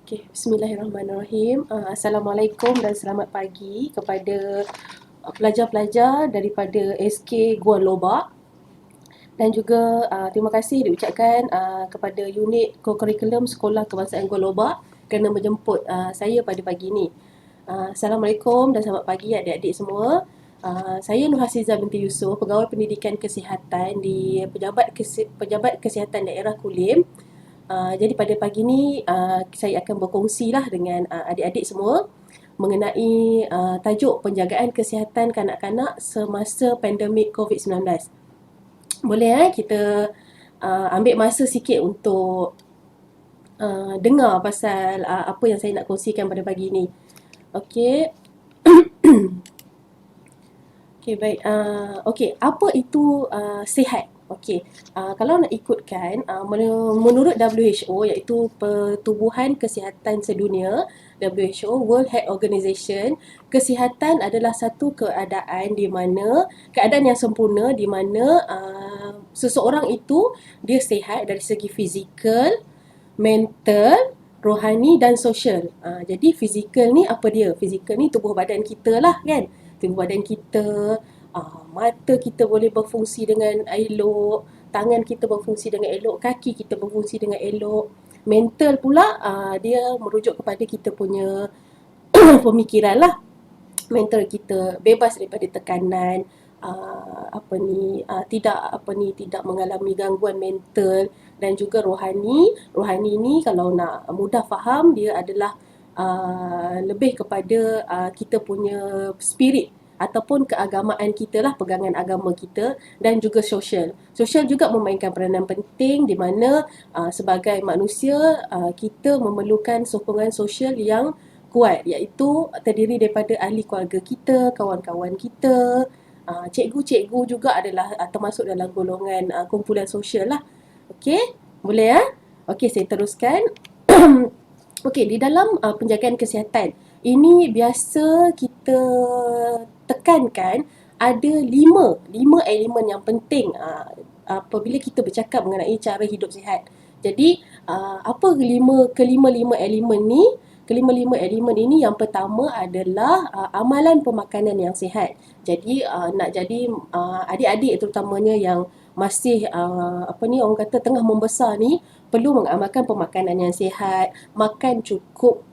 Okay, Bismillahirrahmanirrahim. Assalamualaikum dan selamat pagi kepada pelajar-pelajar daripada SK Gua Lobak, dan juga terima kasih diucapkan kepada unit kurikulum Sekolah Kebangsaan Gua Lobak kerana menjemput saya pada pagi ini. Assalamualaikum dan selamat pagi adik-adik semua. Saya Nur Hasizah binti Yusof, Pegawai Pendidikan Kesihatan di Pejabat Kesihatan Daerah Kulim. Jadi pada pagi ni saya akan berkongsi lah dengan adik-adik semua mengenai tajuk penjagaan kesihatan kanak-kanak semasa pandemik COVID-19. Boleh kita ambil masa sikit untuk dengar pasal apa yang saya nak kongsikan pada pagi ni. Okey. Okey, baik. Okey, apa itu sihat? Okey, kalau nak ikutkan menurut WHO, iaitu Pertubuhan Kesihatan Sedunia, WHO, World Health Organization, kesihatan adalah satu keadaan di mana keadaan yang sempurna di mana seseorang itu dia sihat dari segi fizikal, mental, rohani dan sosial. Jadi fizikal ni apa dia? Fizikal ni tubuh badan kita lah kan. Tubuh badan kita, mata kita boleh berfungsi dengan elok, tangan kita berfungsi dengan elok, kaki kita berfungsi dengan elok. Mental pula dia merujuk kepada kita punya pemikiran lah. Mental kita bebas daripada tekanan, tidak mengalami gangguan mental. Dan juga rohani ni kalau nak mudah faham, dia adalah lebih kepada kita punya spirit ataupun keagamaan kita lah, pegangan agama kita. Dan juga sosial juga memainkan peranan penting di mana sebagai manusia kita memerlukan sokongan sosial yang kuat, iaitu terdiri daripada ahli keluarga kita, kawan-kawan kita, cikgu-cikgu juga adalah termasuk dalam golongan kumpulan sosial lah. Okey, boleh ya? Okey, saya teruskan. Okey, di dalam penjagaan kesihatan ini biasa kita tekankan ada lima elemen yang penting apabila kita bercakap mengenai cara hidup sihat. Jadi apa kelima-lima elemen ni? Kelima-lima elemen ini, yang pertama adalah amalan pemakanan yang sihat. Jadi nak jadi adik-adik terutamanya yang masih orang kata tengah membesar ni, perlu mengamalkan pemakanan yang sihat, makan cukup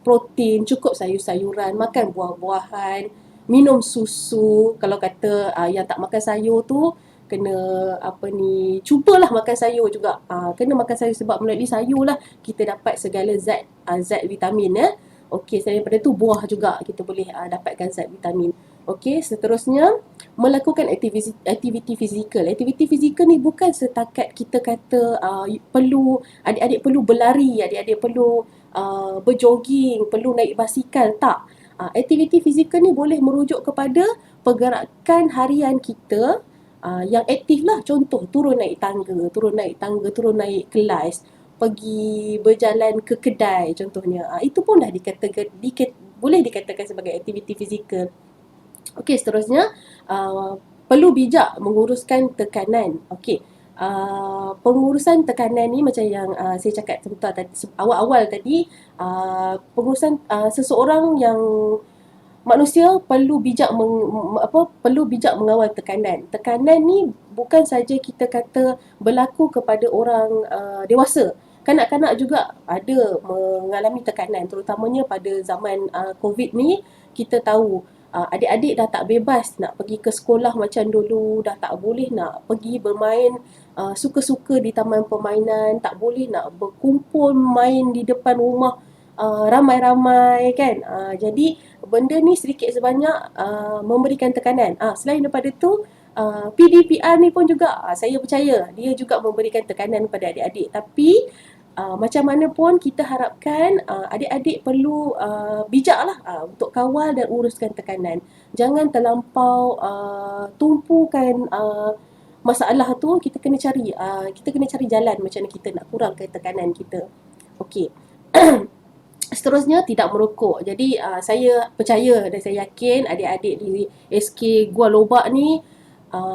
protein, cukup sayur-sayuran, makan buah-buahan, minum susu. Kalau kata yang tak makan sayur tu kena cubalah makan sayur juga. Kena makan sayur sebab melalui sayur lah kita dapat segala zat vitamin ya. Okey, selain daripada tu buah juga kita boleh dapatkan zat vitamin. Okey, seterusnya melakukan aktiviti fizikal. Aktiviti fizikal ni bukan setakat kita kata adik-adik perlu berlari, adik-adik perlu berjoging, perlu naik basikal, tak. Aktiviti fizikal ni boleh merujuk kepada pergerakan harian kita yang aktif lah. Contoh, turun naik tangga, turun naik kelas, pergi berjalan ke kedai contohnya. Itu pun dah boleh dikatakan sebagai aktiviti fizikal. Okey, seterusnya perlu bijak menguruskan tekanan. Okey, pengurusan tekanan ni macam yang saya cakap sebentar tadi, awal-awal tadi, pengurusan seseorang yang manusia perlu bijak mengawal tekanan. Tekanan ni bukan saja kita kata berlaku kepada orang dewasa. Kanak-kanak juga ada mengalami tekanan, terutamanya pada zaman COVID ni. Kita tahu adik-adik dah tak bebas nak pergi ke sekolah macam dulu, dah tak boleh nak pergi bermain suka-suka di taman permainan, tak boleh nak berkumpul main di depan rumah ramai-ramai kan. Jadi benda ni sedikit sebanyak memberikan tekanan. Selain daripada tu, PDPR ni pun juga saya percaya dia juga memberikan tekanan kepada adik-adik. Tapi macam mana pun kita harapkan adik-adik perlu bijaklah untuk kawal dan uruskan tekanan. Jangan terlampau tumpukan masalah tu. Kita kena cari jalan macam mana kita nak kurangkan tekanan kita. Okey. Seterusnya, tidak merokok. Jadi saya percaya dan saya yakin adik-adik di SK Gua Lobak ni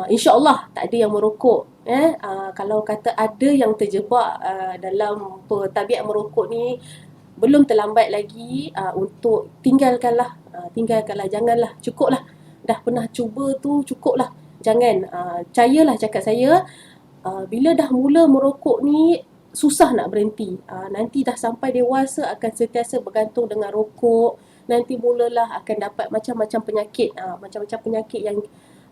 insya-Allah tak ada yang merokok. Kalau kata ada yang terjebak dalam tabiat merokok ni, belum terlambat lagi untuk tinggalkanlah, janganlah, cukuplah. Dah pernah cuba tu, cukuplah. Jangan, percayalah cakap saya, bila dah mula merokok ni susah nak berhenti. Nanti dah sampai dewasa akan sentiasa bergantung dengan rokok. Nanti mulalah akan dapat macam-macam penyakit, macam-macam penyakit yang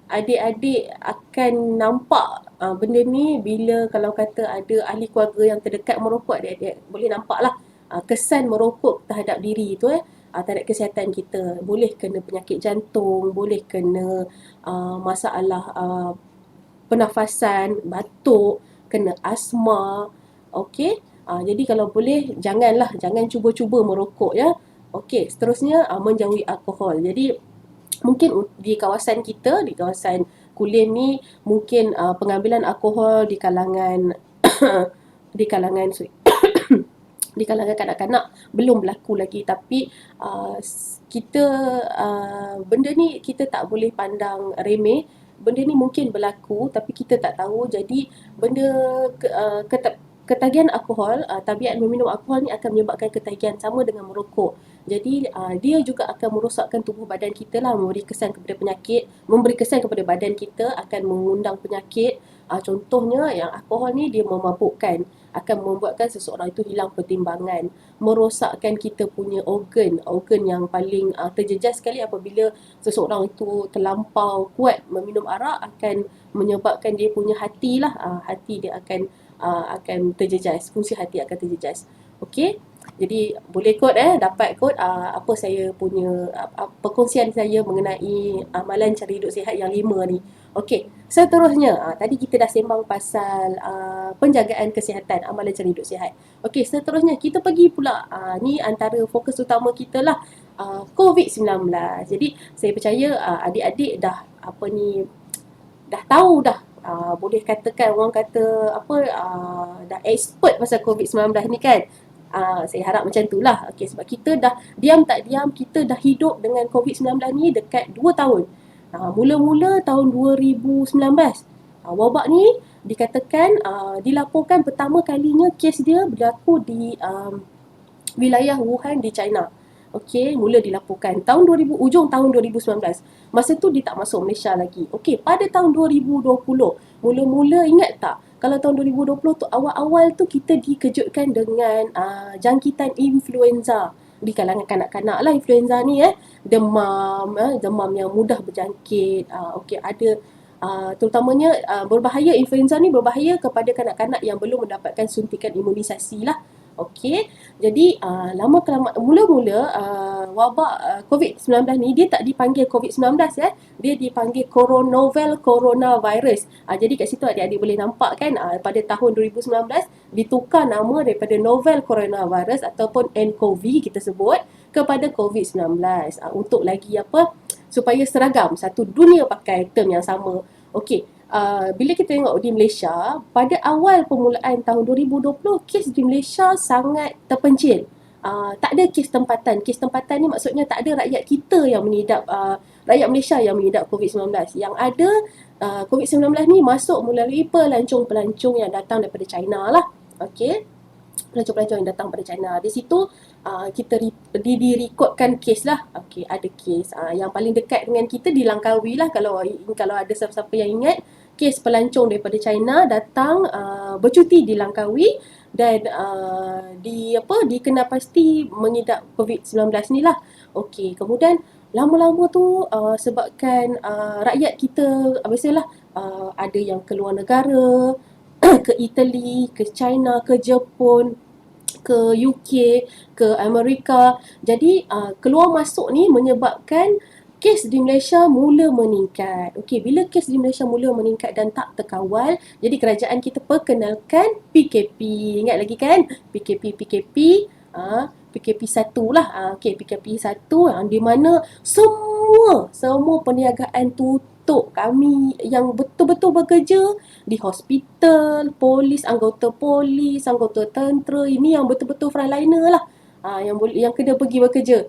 adik-adik akan nampak benda ni bila kalau kata ada ahli keluarga yang terdekat merokok, adik-adik boleh nampak lah kesan merokok terhadap diri tu terhadap kesihatan kita. Boleh kena penyakit jantung, boleh kena masalah pernafasan, batuk, kena asma. Okey. Jadi kalau boleh jangan cuba-cuba merokok ya. Okey, seterusnya menjauhi alkohol. Jadi mungkin di kawasan kita, di kawasan Kulim ni mungkin pengambilan alkohol di kalangan di kalangan di kalangan kanak-kanak belum berlaku lagi, tapi kita benda ni kita tak boleh pandang remeh. Benda ni mungkin berlaku tapi kita tak tahu. Jadi benda ketagihan alkohol, tabiat meminum alkohol ni akan menyebabkan ketagihan sama dengan merokok. Jadi dia juga akan merosakkan tubuh badan kita lah, memberi kesan kepada badan kita, akan mengundang penyakit. Contohnya yang alkohol ni dia memabukkan, akan membuatkan seseorang itu hilang pertimbangan, merosakkan kita punya organ yang paling terjejas sekali apabila seseorang itu terlampau kuat meminum arak, akan menyebabkan dia punya hati lah, hati dia akan terjejas, fungsi hati akan terjejas. Okey, jadi boleh kot dapat kot apa saya punya perkongsian saya mengenai amalan cara hidup sihat yang 5 ni. Okey, seterusnya tadi kita dah sembang pasal penjagaan kesihatan, amalan cara hidup sihat. Okey, seterusnya kita pergi pula ni antara fokus utama kita lah, COVID-19. Jadi saya percaya adik-adik dah dah tahu dah, boleh katakan orang kata dah expert pasal COVID-19 ni kan. Saya harap macam tu lah. Okay, sebab kita dah diam tak diam, kita dah hidup dengan COVID-19 ni dekat 2 tahun. Mula-mula tahun 2019, wabak ni dikatakan dilaporkan pertama kalinya kes dia berlaku di wilayah Wuhan di China. Okey, mula dilaporkan ujung tahun 2019. Masa tu dia tak masuk Malaysia lagi. Okey, pada tahun 2020, mula-mula ingat tak? Kalau tahun 2020 tu awal-awal tu kita dikejutkan dengan jangkitan influenza di kalangan kanak-kanak lah. Influenza ni demam yang mudah berjangkit. Okey, ada terutamanya berbahaya. Influenza ni berbahaya kepada kanak-kanak yang belum mendapatkan suntikan imunisasi lah. Okey, jadi mula-mula wabak COVID-19 ni dia tak dipanggil COVID-19 dia dipanggil novel coronavirus. Jadi kat situ adik-adik boleh nampak kan, pada tahun 2019 ditukar nama daripada novel coronavirus ataupun nCoV kita sebut kepada COVID-19 untuk lagi supaya seragam, satu dunia pakai term yang sama. Okey, bila kita tengok di Malaysia, pada awal permulaan tahun 2020, kes di Malaysia sangat terpencil. Tak ada kes tempatan. Kes tempatan ni maksudnya tak ada rakyat kita yang mengidap, rakyat Malaysia yang mengidap COVID-19. Yang ada COVID-19 ni masuk melalui pelancong-pelancong yang datang daripada China lah. Okey, pelancong-pelancong yang datang daripada China. Di situ kita direkodkan kes lah. Okey, ada kes. Yang paling dekat dengan kita di Langkawi lah, kalau ada siapa-siapa yang ingat, kes pelancong daripada China datang bercuti di Langkawi dan dikenal pasti mengidap COVID-19 ni lah. Okey, kemudian lama-lama tu sebabkan rakyat kita biasalah ada yang keluar negara, ke Italy, ke China, ke Jepun, ke UK, ke Amerika. Jadi keluar masuk ni menyebabkan kes di Malaysia mula meningkat. Okey, bila kes di Malaysia mula meningkat dan tak terkawal, jadi kerajaan kita perkenalkan PKP. Ingat lagi kan? PKP 1 lah. Okey, PKP 1 yang di mana semua perniagaan tutup. Kami yang betul-betul bekerja di hospital, anggota polis, anggota tentera, ini yang betul-betul frontliner lah. Yang kena pergi bekerja.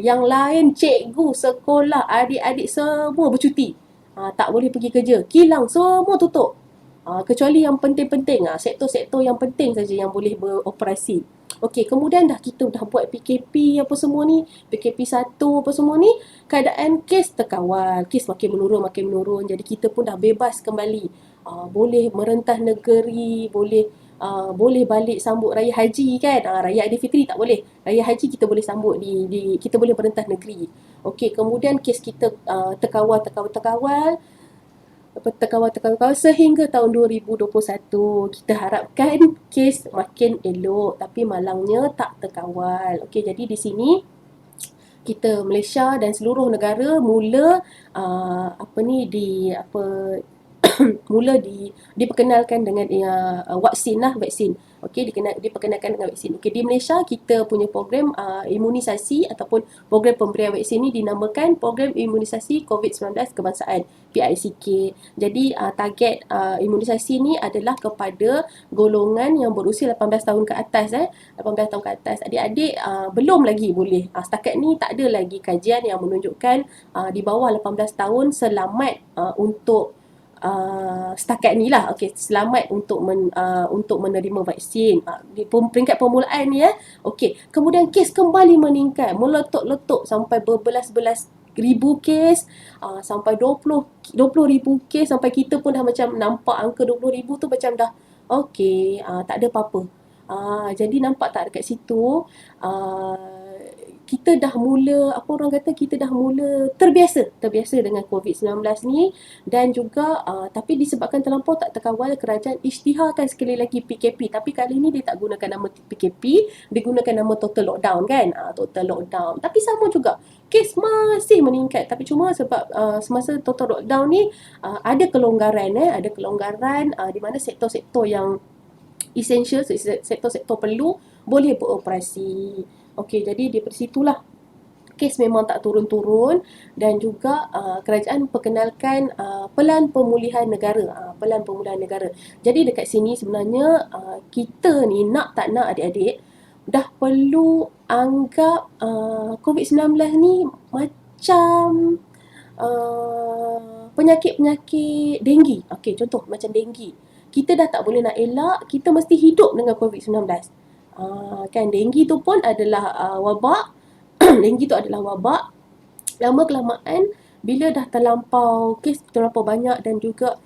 Yang lain cikgu, sekolah, adik-adik semua bercuti. Tak boleh pergi kerja. Kilang semua tutup. Kecuali yang penting-penting, sektor-sektor yang penting saja yang boleh beroperasi. Okey, kemudian kita dah buat PKP apa semua ni, PKP 1 apa semua ni, keadaan kes terkawal, kes makin menurun. Jadi kita pun dah bebas kembali. Boleh merentas negeri, boleh balik sambut raya haji kan. Raya Aidilfitri tak boleh. Raya haji kita boleh sambut kita boleh merentas negeri. Okey, kemudian kes kita terkawal terkawal sehingga tahun 2021. Kita harapkan kes makin elok tapi malangnya tak terkawal. Okey, jadi di sini kita Malaysia dan seluruh negara mula apa ni di apa mula diperkenalkan dengan vaksin. Okey, diperkenalkan dengan vaksin. Okey, di Malaysia kita punya program imunisasi ataupun program pemberian vaksin ni dinamakan program imunisasi COVID-19 kebangsaan, PICK. Jadi target imunisasi ni adalah kepada golongan yang berusia 18 tahun ke atas 18 tahun ke atas. Adik-adik belum lagi boleh. Setakat ni tak ada lagi kajian yang menunjukkan di bawah 18 tahun selamat untuk setakat ni lah. Okey, selamat untuk menerima vaksin di peringkat permulaan ni Okey, kemudian kes kembali meningkat, meletup-letup sampai berbelas-belas ribu kes, sampai 20 ribu kes, sampai kita pun dah macam nampak angka 20 ribu tu macam dah okey, tak ada apa-apa. Jadi nampak tak dekat situ kita dah mula, apa orang kata, kita dah mula terbiasa dengan COVID-19 ni. Dan juga tapi disebabkan terlampau tak terkawal, kerajaan isytiharkan sekali lagi PKP, tapi kali ni dia tak gunakan nama PKP, dia gunakan nama total lockdown kan. Total lockdown, tapi sama juga kes masih meningkat. Tapi cuma sebab semasa total lockdown ni ada kelonggaran di mana sektor-sektor yang essential, sektor-sektor perlu boleh beroperasi. Okey, jadi daripada situlah kes memang tak turun-turun. Dan juga kerajaan perkenalkan pelan pemulihan negara. Jadi dekat sini sebenarnya kita ni nak tak nak adik-adik dah perlu anggap COVID-19 ni macam penyakit-penyakit denggi. Okey, contoh macam denggi. Kita dah tak boleh nak elak, kita mesti hidup dengan COVID-19. Kan denggi tu pun adalah wabak. Denggi tu adalah wabak. Lama kelamaan bila dah terlampau kes, terlampau banyak, dan juga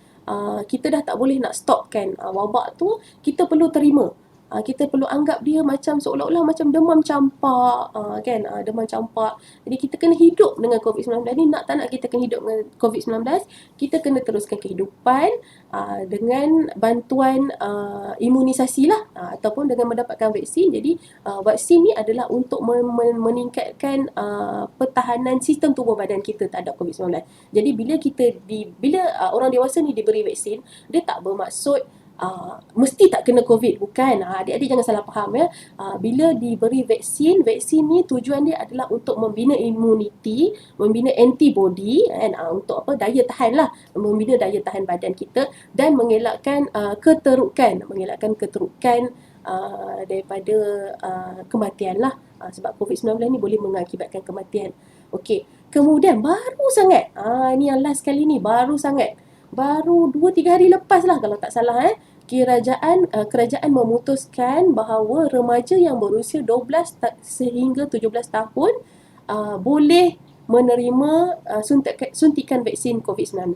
kita dah tak boleh nak stopkan wabak tu, kita perlu terima. Kita perlu anggap dia macam seolah-olah macam demam campak kan, demam campak. Jadi kita kena hidup dengan COVID-19 ni. Nak tak nak kita kena hidup dengan COVID-19. Kita kena teruskan kehidupan dengan bantuan imunisasi lah, ataupun dengan mendapatkan vaksin. Jadi vaksin ni adalah untuk meningkatkan pertahanan sistem tubuh badan kita terhadap COVID-19. Jadi bila orang dewasa ni diberi vaksin, dia tak bermaksud mesti tak kena COVID, bukan. Adik-adik jangan salah faham bila diberi vaksin ni tujuan dia adalah untuk membina imuniti, membina antibody kan, untuk apa, daya tahan lah, membina daya tahan badan kita dan mengelakkan keterukan daripada kematian lah. Sebab COVID-19 ni boleh mengakibatkan kematian. Okey, kemudian baru sangat ni yang last kali ni, baru 2-3 hari lepas lah kalau tak salah kerajaan memutuskan bahawa remaja yang berusia 12 sehingga 17 tahun boleh menerima suntikan vaksin COVID-19.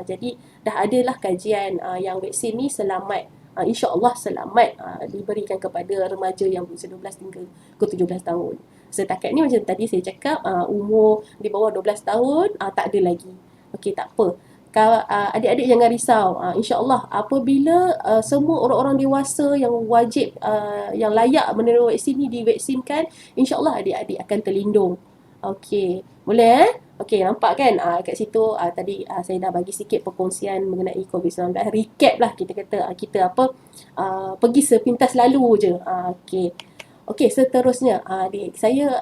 Jadi dah adalah kajian yang vaksin ni selamat, insya-Allah selamat diberikan kepada remaja yang berusia 12 hingga ke 17 tahun. Setakat ni macam tadi saya cakap, umur di bawah 12 tahun tak ada lagi. Okey, tak apa. Adik-adik jangan risau. InsyaAllah apabila semua orang-orang dewasa yang wajib, yang layak menerima vaksin ni divaksinkan, insyaAllah adik-adik akan terlindung. Okey, boleh Okey, nampak kan kat situ tadi saya dah bagi sikit perkongsian mengenai COVID-19. Recap lah kita kata, kita pergi sepintas lalu je. Okey. Okey, seterusnya saya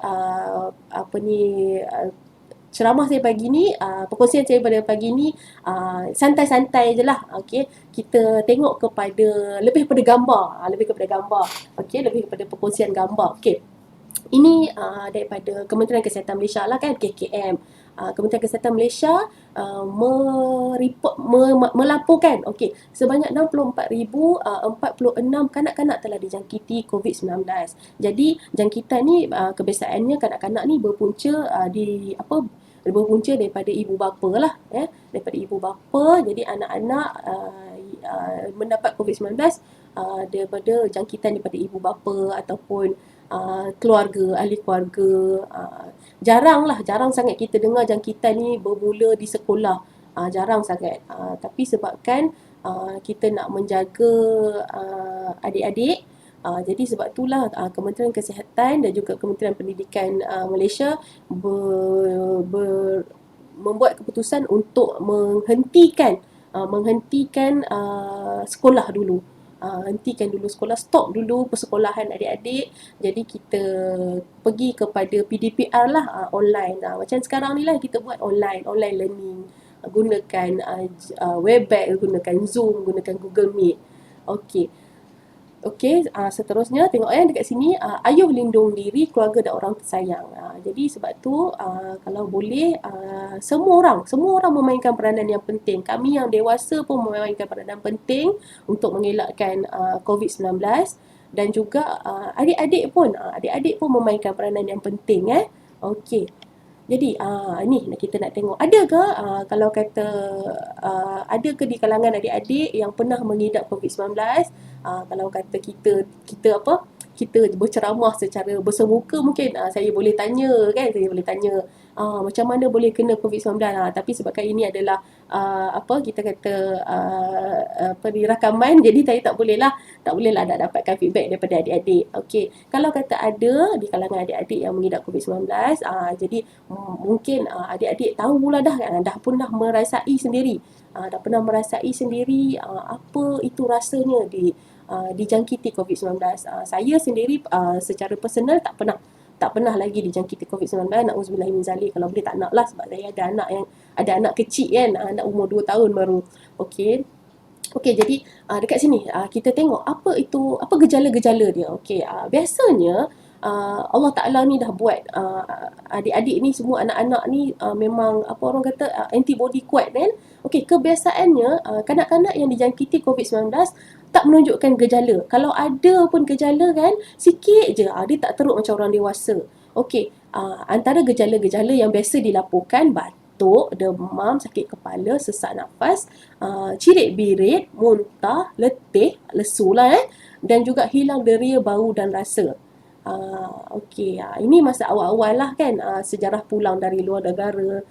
ceramah saya pagi ni, perkongsian saya pada pagi ni santai-santai je lah. Okey, kita tengok kepada lebih kepada gambar, okey, lebih kepada perkongsian gambar. Okey, ini daripada Kementerian Kesihatan Malaysia lah kan, KKM. Kementerian Kesihatan Malaysia melaporkan sebanyak 64,046 kanak-kanak telah dijangkiti COVID-19. Jadi jangkitan ni kebiasaannya kanak-kanak ni berpunca daripada ibu bapa lah, daripada ibu bapa. Jadi anak-anak mendapat COVID-19 daripada jangkitan daripada ibu bapa ataupun keluarga, ahli keluarga. Jarang sangat kita dengar jangkitan ni bermula di sekolah. Jarang sangat. Tapi sebabkan kita nak menjaga adik-adik, jadi sebab itulah Kementerian Kesihatan dan juga Kementerian Pendidikan Malaysia membuat keputusan untuk menghentikan sekolah dulu. Hentikan dulu sekolah, stop dulu persekolahan adik-adik. Jadi kita pergi kepada PDPR lah, online. Macam sekarang ni lah kita buat online learning, gunakan Webex, gunakan Zoom, gunakan Google Meet. Seterusnya tengok dekat sini, ayuh lindung diri, keluarga dan orang tersayang. Jadi sebab tu kalau boleh semua orang memainkan peranan yang penting. Kami yang dewasa pun memainkan peranan penting untuk mengelakkan COVID-19, dan juga adik-adik pun memainkan peranan yang penting. Jadi ni kita nak tengok, ada ke kalau kata ada ke di kalangan adik-adik yang pernah mengidap COVID-19. Kalau kata kita berceramah secara bersemuka, mungkin saya boleh tanya macam mana boleh kena COVID-19. Tapi sebabkan ini adalah kita kata di rakaman, jadi saya tak boleh lah nak dapatkan feedback daripada adik-adik. Kalau kata ada di kalangan adik-adik yang mengidap COVID-19, jadi mungkin adik-adik tahulah dah pernah merasai sendiri. Apa itu rasanya dijangkiti COVID-19. Saya sendiri secara personal tak pernah lagi dijangkiti COVID-19. Na'udzubillah min zalik. Kalau boleh tak nak lah, sebab saya ada anak kecil kan, anak umur 2 tahun baru. Jadi dekat sini kita tengok apa gejala-gejala dia. Biasanya Allah Ta'ala ni dah buat adik-adik ni semua, anak-anak ni memang orang kata antibody kuat kan. Kebiasaannya kanak-kanak yang dijangkiti COVID-19 tak menunjukkan gejala. Kalau ada pun gejala kan, sikit je, dia tak teruk macam orang dewasa. Antara gejala-gejala yang biasa dilaporkan, batuk, demam, sakit kepala, sesak nafas, cirit-birit, muntah, letih, lesu lah dan juga hilang deria, bau dan rasa. Ini masa awal-awal lah kan, sejarah pulang dari luar negara.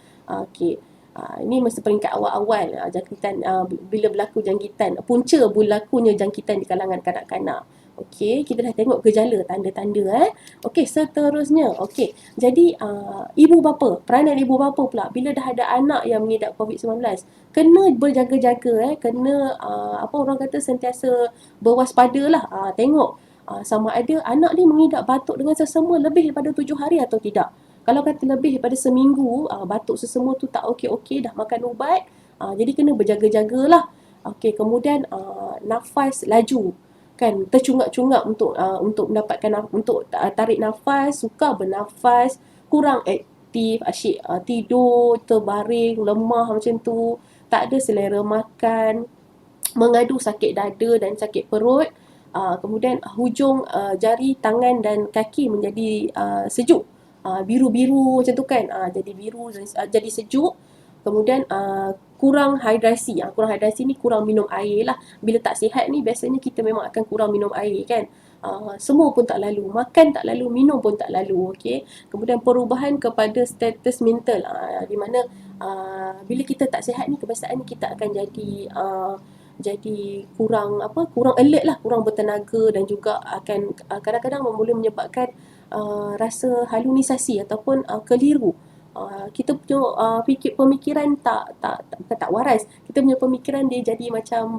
Ini masa peringkat awal-awal jangkitan, bila berlaku jangkitan, punca berlakunya jangkitan di kalangan kanak-kanak. Kita dah tengok gejala, tanda-tanda. Seterusnya. Jadi ibu bapa, peranan ibu bapa pula bila dah ada anak yang mengidap COVID-19, kena berjaga-jaga, kena orang kata sentiasa berwaspada lah. Tengok sama ada anak ni mengidap batuk dengan sesama lebih daripada 7 hari atau tidak. Kalau kata lebih daripada seminggu, batuk sesama tu tak okey, dah makan ubat, jadi kena berjaga-jagalah. Kemudian nafas laju, kan, tercungap-cungap untuk mendapatkan untuk tarik nafas, sukar bernafas, kurang aktif, asyik tidur, terbaring, lemah macam tu, tak ada selera makan, mengadu sakit dada dan sakit perut. Kemudian hujung jari tangan dan kaki menjadi sejuk, biru-biru macam tu kan, jadi biru, jadi sejuk. Kemudian kurang hidrasi. Kurang hidrasi ni kurang minum air lah. Bila tak sihat ni biasanya kita memang akan kurang minum air kan. Semua pun tak lalu, makan tak lalu, minum pun tak lalu. Kemudian perubahan kepada status mental, di mana bila kita tak sihat ni, kebiasaan ni kita akan jadi kurang alert lah, kurang bertenaga, dan juga akan kadang-kadang boleh menyebabkan rasa halusinasi ataupun keliru. Kita punya pemikiran tak waras. Kita punya pemikiran dia jadi macam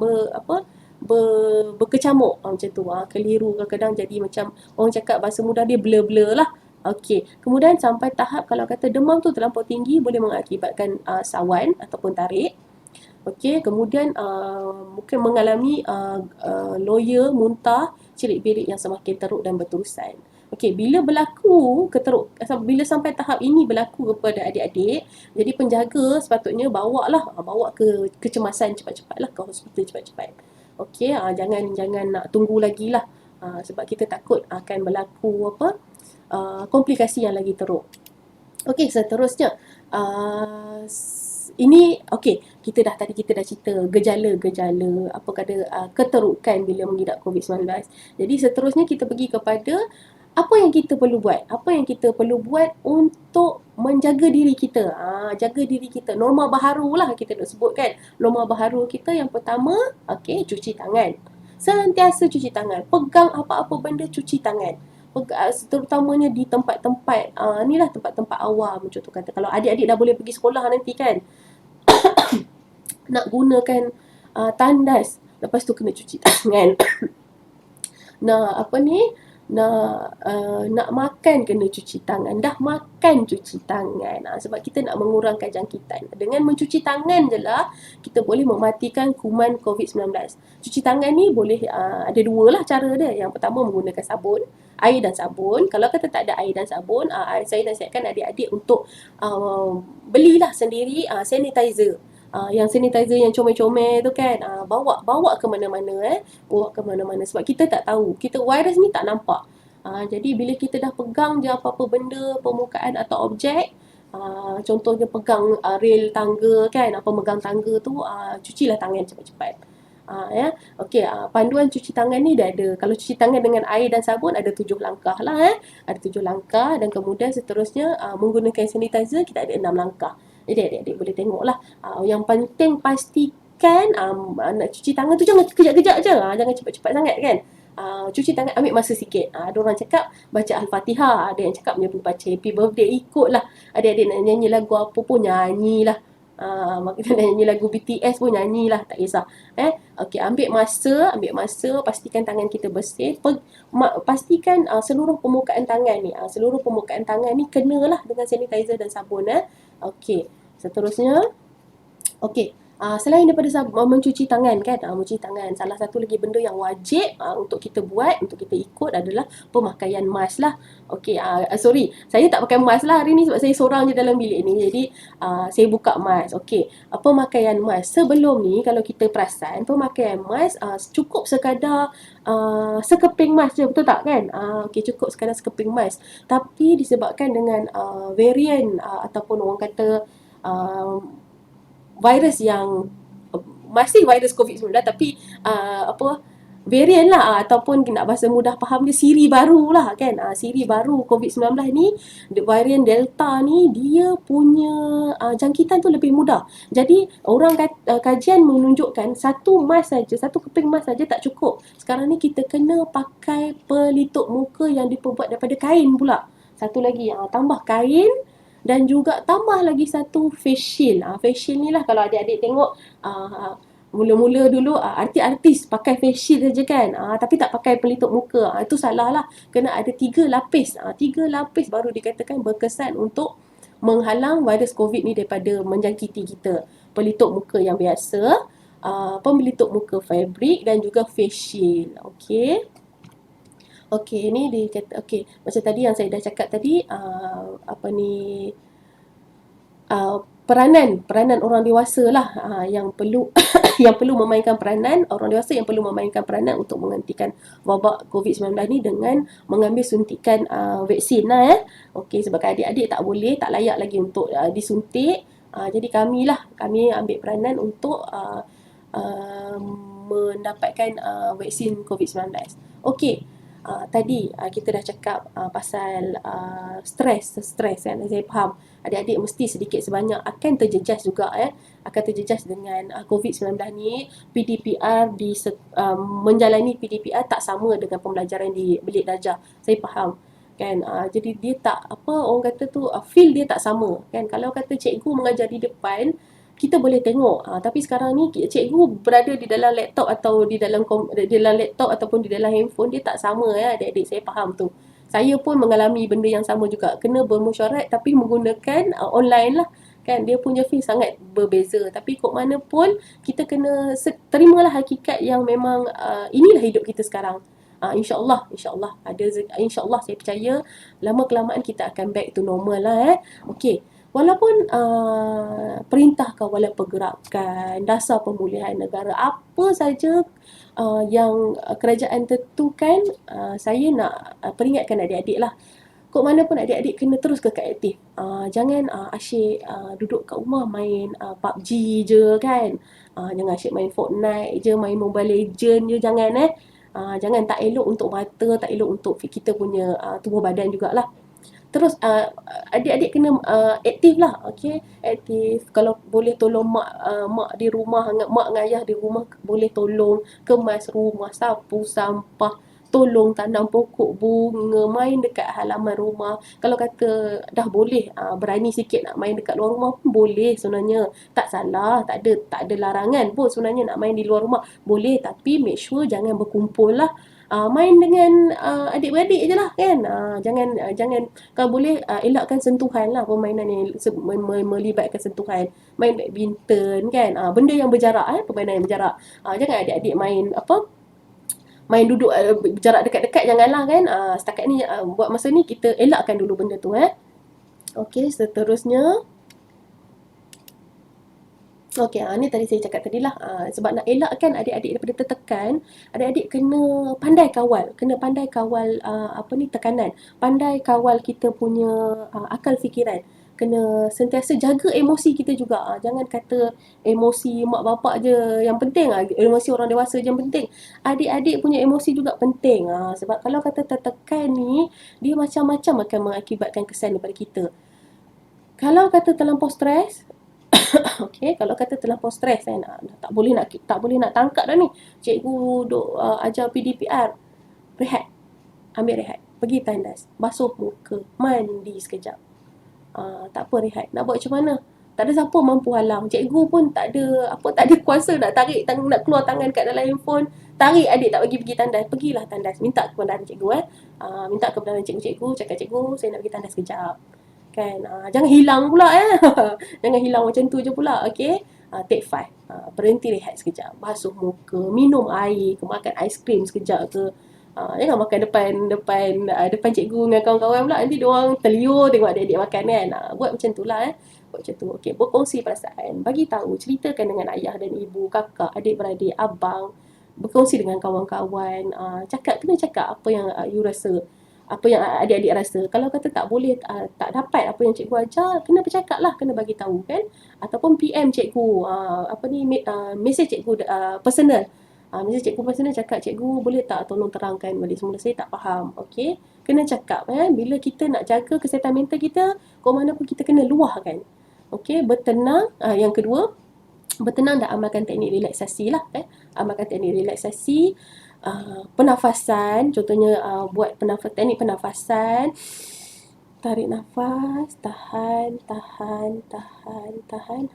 berkecamuk macam tu, keliru, kadang-kadang jadi macam orang cakap bahasa mudah dia blur-blur lah. Kemudian sampai tahap kalau kata demam tu terlampau tinggi, boleh mengakibatkan sawan ataupun tarik. Kemudian mungkin mengalami loya, muntah, celik bilik yang semakin teruk dan berterusan. Okey, bila berlaku bila sampai tahap ini berlaku kepada adik-adik, jadi penjaga sepatutnya bawa ke kecemasan cepat-cepatlah ke hospital cepat-cepat. Okey, jangan nak tunggu lagi lah. Sebab kita takut akan berlaku komplikasi yang lagi teruk. Okey, seterusnya ini okey, tadi kita dah cerita gejala-gejala apa kata keterukan bila mengidap COVID-19. Jadi seterusnya kita pergi kepada apa yang kita perlu buat? Apa yang kita perlu buat untuk menjaga diri kita? Jaga diri kita. Norma baharu lah kita nak sebut kan. Norma baharu kita yang pertama, okey, cuci tangan. Sentiasa cuci tangan. Pegang apa-apa benda, cuci tangan. Terutamanya di tempat-tempat inilah tempat-tempat awam, contoh kata kalau adik-adik dah boleh pergi sekolah nanti kan, nak gunakan tandas, lepas tu kena cuci tangan. Nak makan kena cuci tangan. Dah makan cuci tangan. Sebab kita nak mengurangkan jangkitan. Dengan mencuci tangan je lah kita boleh mematikan kuman COVID-19. Cuci tangan ni boleh ada dua lah cara dia. Yang pertama menggunakan sabun, air dan sabun. Kalau kata tak ada air dan sabun, saya nasihatkan adik-adik untuk belilah sendiri sanitizer. Yang sanitizer yang comel-comel tu kan, bawa ke mana-mana bawa ke mana-mana sebab kita tak tahu, virus ni tak nampak. Jadi bila kita dah pegang je apa-apa benda, permukaan atau objek, contohnya pegang rel tangga kan, pemegang tangga tu, cucilah tangan cepat-cepat. Ya. Okey, panduan cuci tangan ni dah ada. Kalau cuci tangan dengan air dan sabun ada 7 langkah lah. Ada 7 langkah dan kemudian seterusnya menggunakan sanitizer kita ada 6 langkah. Jadi adik-adik boleh tengok lah. Yang penting pastikan nak cuci tangan tu jangan kejap-kejap je. Jangan cepat-cepat sangat kan. Cuci tangan ambil masa sikit. Ada orang cakap baca Al-Fatihah. Ada yang cakap baca Happy Birthday. Ikutlah. Adik-adik nak nyanyi lagu apa pun nyanyilah. Kita nak nyanyi lagu BTS pun nyanyilah. Tak kisah. Okey, ambil masa. Pastikan tangan kita bersih. Pastikan seluruh permukaan tangan ni. Seluruh permukaan tangan ni kenalah dengan sanitizer dan sabun. Okey, seterusnya. Okey, selain daripada mencuci tangan kan, mencuci tangan, salah satu lagi benda yang wajib untuk kita buat, untuk kita ikut adalah pemakaian mask lah. Okey, sorry, saya tak pakai mask lah hari ni sebab saya seorang je dalam bilik ni. Jadi, saya buka mask. Okey, pemakaian mask. Sebelum ni, kalau kita perasan, pemakaian mask cukup sekadar sekeping mask je, betul tak kan? Okey, cukup sekadar sekeping mask. Tapi disebabkan dengan varian ataupun orang kata virus yang masih virus COVID-19 tapi varian lah ataupun nak bahasa mudah faham dia siri baru lah kan. Siri baru COVID-19 ni, varian Delta ni dia punya jangkitan tu lebih mudah. Jadi orang kajian menunjukkan satu mask saja, satu keping mask saja tak cukup. Sekarang ni kita kena pakai pelitup muka yang diperbuat daripada kain pula. Satu lagi tambah kain dan juga tambah lagi satu face shield. Face shield ni lah kalau adik-adik tengok mula-mula dulu artis pakai face shield saja kan. Tapi tak pakai pelitup muka. Itu salah lah. Kena ada 3 lapis. 3 lapis baru dikatakan berkesan untuk menghalang virus COVID ni daripada menjangkiti kita. Pelitup muka yang biasa, pelitup muka fabrik dan juga face shield. Okey. Okey, ni dia kata macam tadi yang saya dah cakap tadi peranan orang dewasa lah yang perlu yang perlu memainkan peranan, orang dewasa yang perlu memainkan peranan untuk menghentikan wabak COVID-19 ni dengan mengambil suntikan vaksin lah Okey, sebab adik-adik tak layak lagi untuk disuntik. Jadi kami ambil peranan untuk mendapatkan vaksin COVID-19. Okey. Tadi kita dah cakap pasal stres kan. Saya faham adik-adik mesti sedikit sebanyak akan terjejas juga akan terjejas dengan COVID-19 ni. PDPR menjalani PDPR tak sama dengan pembelajaran di bilik darjah. Saya faham kan. Jadi dia tak orang kata tu feel dia tak sama kan. Kalau kata cikgu mengajar di depan kita boleh tengok, tapi sekarang ni cikgu berada di dalam laptop atau di dalam laptop ataupun di dalam handphone, dia tak sama adik-adik. Saya faham tu. Saya pun mengalami benda yang sama juga, kena bermesyuarat tapi menggunakan online lah kan. Dia punya feel sangat berbeza, tapi kok mana pun kita kena terimalah hakikat yang memang inilah hidup kita sekarang. InsyaAllah ada insyaAllah saya percaya lama kelamaan kita akan back to normal lah. Okey, walaupun perintah kawalan pergerakan, dasar pemulihan negara, apa saja yang kerajaan tentukan, saya nak peringatkan adik-adik lah. Kok mana pun adik-adik kena terus kekal aktif. Jangan asyik duduk kat rumah main PUBG je kan. Jangan asyik main Fortnite je, main Mobile Legend je, jangan jangan, tak elok untuk mata, tak elok untuk kita punya tubuh badan jugalah. Terus adik-adik kena aktif lah, okey? Aktif. Kalau boleh tolong mak di rumah, mak dengan ayah di rumah boleh tolong kemas rumah, sapu sampah, tolong tanam pokok bunga, main dekat halaman rumah. Kalau kata dah boleh berani sikit nak main dekat luar rumah pun boleh sebenarnya. Tak salah, tak ada larangan pun sebenarnya nak main di luar rumah. Boleh, tapi make sure jangan berkumpul lah. Main dengan adik-beradik je lah kan. Jangan kalau boleh elakkan sentuhan lah, permainan yang melibatkan sentuhan. Main badminton kan, benda yang berjarak, permainan yang berjarak. Jangan adik-adik main duduk jarak dekat-dekat, janganlah kan. Setakat ni buat masa ni kita elakkan dulu benda tu. Okey, seterusnya. Okey, ni tadi saya cakap tadi lah. Sebab nak elakkan adik-adik daripada tertekan, adik-adik kena pandai kawal tekanan. Pandai kawal kita punya akal fikiran. Kena sentiasa jaga emosi kita juga. Jangan kata emosi mak bapak je yang penting, emosi orang dewasa je yang penting. Adik-adik punya emosi juga penting. Sebab kalau kata tertekan ni, dia macam-macam akan mengakibatkan kesan daripada kita. Kalau kata terlampau stres, okey, kalau kata terlampau stres kan, tak boleh nak tangkap dah ni. Cikgu duk ajar PDPR. Rehat. Ambil rehat. Pergi tandas, basuh muka, mandi sekejap. Tak apa, rehat. Nak buat macam mana? Tak ada siapa mampu halang. Cikgu pun tak ada kuasa nak nak keluar tangan kat dalam handphone. Tarik adik tak bagi pergi tandas. Pergilah tandas. Minta kebenaran cikgu minta kebenaran cikgu. Cakap, cikgu, saya nak pergi tandas sekejap. Kan, jangan hilang pula jangan hilang macam tu je pula. Okey, take 5, berhenti rehat sekejap, basuh muka, minum air, makan aiskrim sekejap ke. Jangan makan depan cikgu dengan kawan-kawan pula, nanti diorang terliur tengok adik-adik makan kan. Buat macam tu lah buat macam tu. Okey, berkongsi perasaan, bagi tahu, ceritakan dengan ayah dan ibu, kakak, adik-beradik, abang, berkongsi dengan kawan-kawan. Kena cakap apa yang you rasa, apa yang adik-adik rasa. Kalau kata tak boleh, tak dapat apa yang cikgu ajar, kena bercakap lah, kena bagi tahu kan. Ataupun PM cikgu, mesej cikgu personal. Mesej cikgu personal, cakap, cikgu boleh tak tolong terangkan balik semula, saya tak faham. Okey, kena cakap bila kita nak jaga kesihatan mental kita, ke mana pun kita kena luahkan. Okey, bertenang. Yang kedua, bertenang dan amalkan teknik relaksasi lah. Amalkan teknik relaksasi. Pernafasan, contohnya buat teknik pernafasan. Tarik nafas, tahan,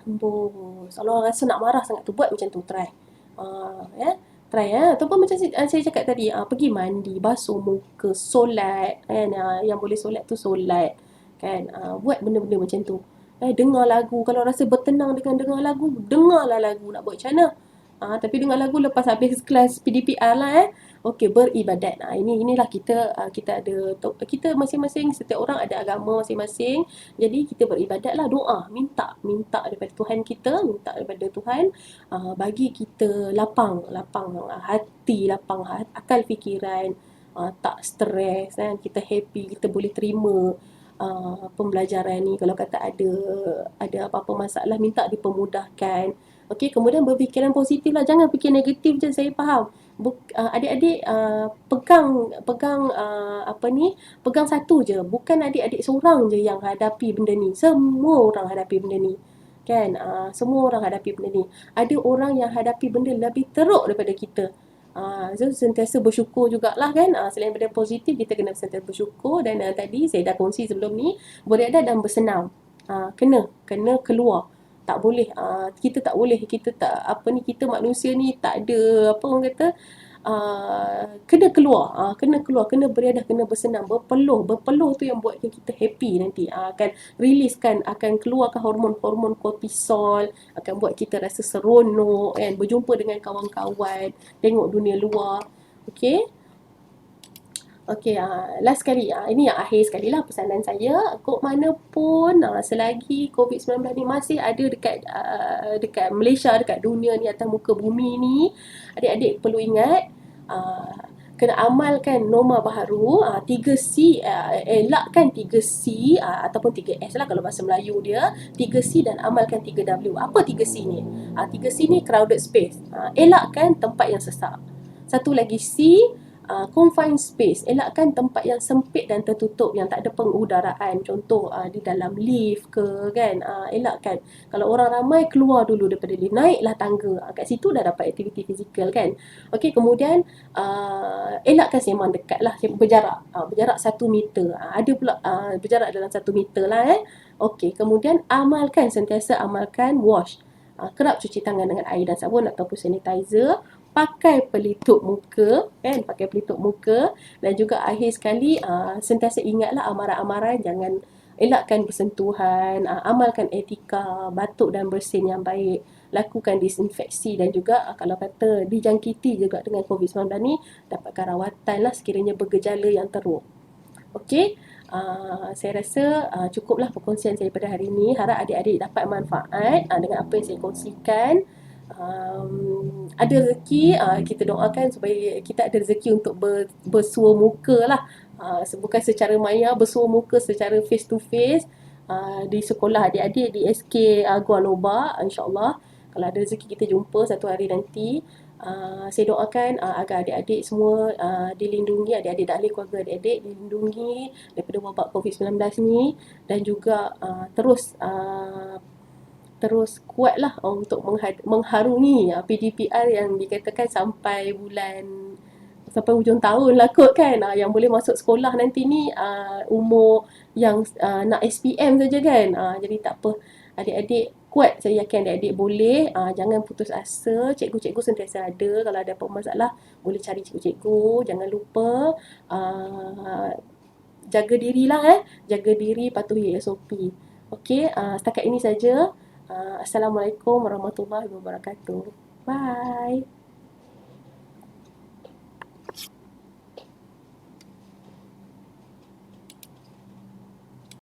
hembus. Kalau rasa nak marah sangat tu, buat macam tu, try. Try ataupun macam saya cakap tadi, pergi mandi, basuh muka, solat kan. Yang boleh solat tu solat kan. Buat benda-benda macam tu. Dengar lagu. Kalau rasa bertenang dengan dengar lagu, dengarlah lagu. Nak buat macam mana? Tapi dengar lagu lepas habis kelas PDPR lah. Okey, beribadat. Inilah kita ada, kita masing-masing, setiap orang ada agama masing-masing. Jadi kita beribadat lah, doa, minta daripada Tuhan kita, minta daripada Tuhan bagi kita lapang hati, lapang akal fikiran, tak stres kan, kita happy, kita boleh terima pembelajaran ni. Kalau kata ada apa-apa masalah, minta dipermudahkan. Okey, kemudian berfikiran positif lah, jangan fikir negatif je. Saya faham adik-adik pegang satu je, bukan adik-adik seorang je yang hadapi benda ni, semua orang hadapi benda ni kan. Semua orang hadapi benda ni. Ada orang yang hadapi benda lebih teruk daripada kita. So sentiasa bersyukur jugalah kan. Selain benda positif, kita kena sentiasa bersyukur. Dan tadi saya dah kongsi sebelum ni, beriadah dan bersenam. Kena keluar. Tak boleh, kita tak boleh, kita manusia ni tak ada orang kata, kena keluar, kena beriadah, kena bersenam, berpeluh tu yang buat kita happy nanti. Akan riliskan, akan keluarkan hormon-hormon kortisol, akan buat kita rasa seronok kan, berjumpa dengan kawan-kawan, tengok dunia luar. Okey, Okey, last sekali, ini yang akhir sekali lah pesanan saya. Kok mana pun, selagi COVID-19 ni masih ada dekat Malaysia, dekat dunia ni, atas muka bumi ni, adik-adik perlu ingat, uh, kena amalkan norma baharu, 3C, elakkan 3C, ataupun 3S lah kalau bahasa Melayu dia, 3C dan amalkan 3W. Apa 3C ni? 3C ni crowded space. Elakkan tempat yang sesak. Satu lagi C, confined space, elakkan tempat yang sempit dan tertutup yang tak ada pengudaraan, contoh di dalam lift ke kan, elakkan. Kalau orang ramai, keluar dulu daripada lift, naiklah tangga, kat situ dah dapat aktiviti fizikal kan. Okey, kemudian elakkan sembang dekat lah, berjarak 1 meter, ada pula berjarak dalam 1 meter lah Okey, kemudian sentiasa amalkan wash, kerap cuci tangan dengan air dan sabun ataupun sanitizer, pakai pelitup muka kan, pakai pelitup muka, dan juga akhir sekali, sentiasa ingatlah amaran-amaran, jangan elakkan bersentuhan, amalkan etika batuk dan bersin yang baik, lakukan disinfeksi, dan juga kalau kata dijangkiti juga dengan COVID-19 ni, dapatkan rawatan lah sekiranya bergejala yang teruk. Okey, saya rasa cukuplah perkongsian saya pada hari ini. Harap adik-adik dapat manfaat dengan apa yang saya kongsikan. Ada rezeki, kita doakan supaya kita ada rezeki untuk bersua muka lah, bukan secara maya, bersua muka secara face to face, di sekolah adik-adik di SK Gua Loba, insyaAllah kalau ada rezeki kita jumpa satu hari nanti. Saya doakan agar adik-adik semua dilindungi, adik-adik dan ahli keluarga adik-adik dilindungi daripada wabak COVID-19 ni, dan juga terus kuatlah untuk mengharungi PDPR yang dikatakan sampai hujung tahun lah kot kan. Yang boleh masuk sekolah nanti ni umur yang nak SPM saja kan. Jadi tak apa, adik-adik kuat, saya yakin adik-adik boleh. Jangan putus asa, cikgu-cikgu sentiasa ada, kalau ada apa masalah boleh cari cikgu-cikgu. Jangan lupa jaga dirilah, jaga diri, patuhi SOP. Okey, setakat ini saja. Assalamualaikum warahmatullahi wabarakatuh. Bye.